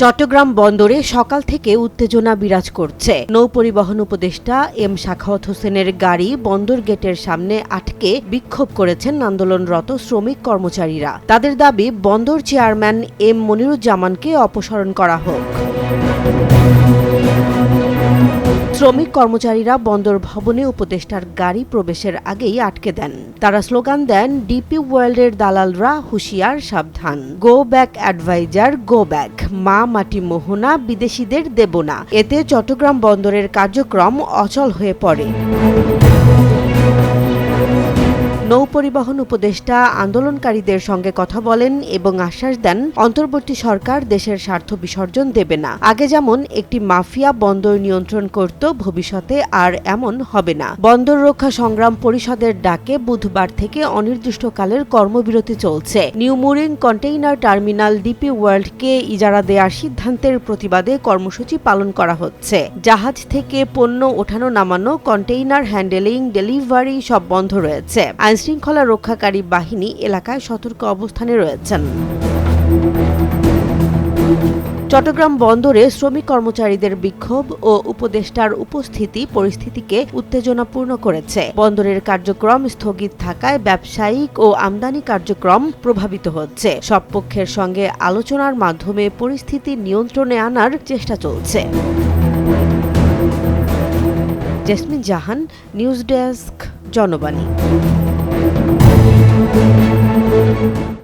চট্টগ্রাম বন্দরে সকাল থেকে উত্তেজনা বিরাজ করছে। নৌপরিবহন উপদেষ্টা এম সাখাওয়াত হোসেনের গাড়ি বন্দর গেটের সামনে আটকে বিক্ষোভ করেছেন আন্দোলনরত শ্রমিক কর্মচারীরা। তাদের দাবি বন্দর চেয়ারম্যান এম মনিরুজ্জামানকে অপসারণ করা হোক। শ্রমিক কর্মচারীরা বন্দর ভবনে উপদেষ্টার গাড়ি প্রবেশের আগেই আটকে দেন। তারা স্লোগান দেন, ডিপি ওয়ার্ল্ডের দালালরা হুঁশিয়ার, সাবধান, go back adviser, go back, মা মাটি মোহনা, বিদেশিদের দেব না। এতে চট্টগ্রাম বন্দরের কার্যক্রম অচল হয়ে পড়ে। নৌপরিবহন উপদেষ্টা আন্দোলনকারীদের সঙ্গে কথা বলেন এবং আশ্বাস দেন, অন্তর্বর্তী সরকার দেশের স্বার্থ বিসর্জন দেবে না। আগে যেমন একটি মাফিয়া বন্দর নিয়ন্ত্রণ করত, ভবিষ্যতে আর এমন হবে না। বন্দর রক্ষা সংগ্রাম পরিষদের ডাকে বুধবার থেকে অনির্দিষ্টকালের কর্মবিরতি চলছে। New mooring container terminal DP ওয়ার্ল্ডকে ইজারা দেওয়ার সিদ্ধান্তের প্রতিবাদে কর্মসূচি পালন করা হচ্ছে। জাহাজ থেকে পণ্য ওঠানো নামানো, কন্টেইনার হ্যান্ডেলিং, ডেলিভারি সব বন্ধ রয়েছে। আইনশৃঙ্খলা রক্ষাকারী বাহিনী এলাকায় সতর্ক অবস্থানে রয়েছেন। চট্টগ্রাম বন্দরে শ্রমিক কর্মচারীদের বিক্ষোভ ও উপদেষ্টার উপস্থিতি পরিস্থিতিকে উত্তেজনাপূর্ণ করেছে। বন্দরের কার্যক্রম স্থগিত থাকায় ব্যবসায়িক ও আমদানি কার্যক্রম প্রভাবিত হচ্ছে। সব পক্ষের সঙ্গে আলোচনার মাধ্যমে পরিস্থিতি নিয়ন্ত্রণে আনার চেষ্টা চলছে। জেসমিন জাহান, নিউজ ডেস্ক, জনবাণী।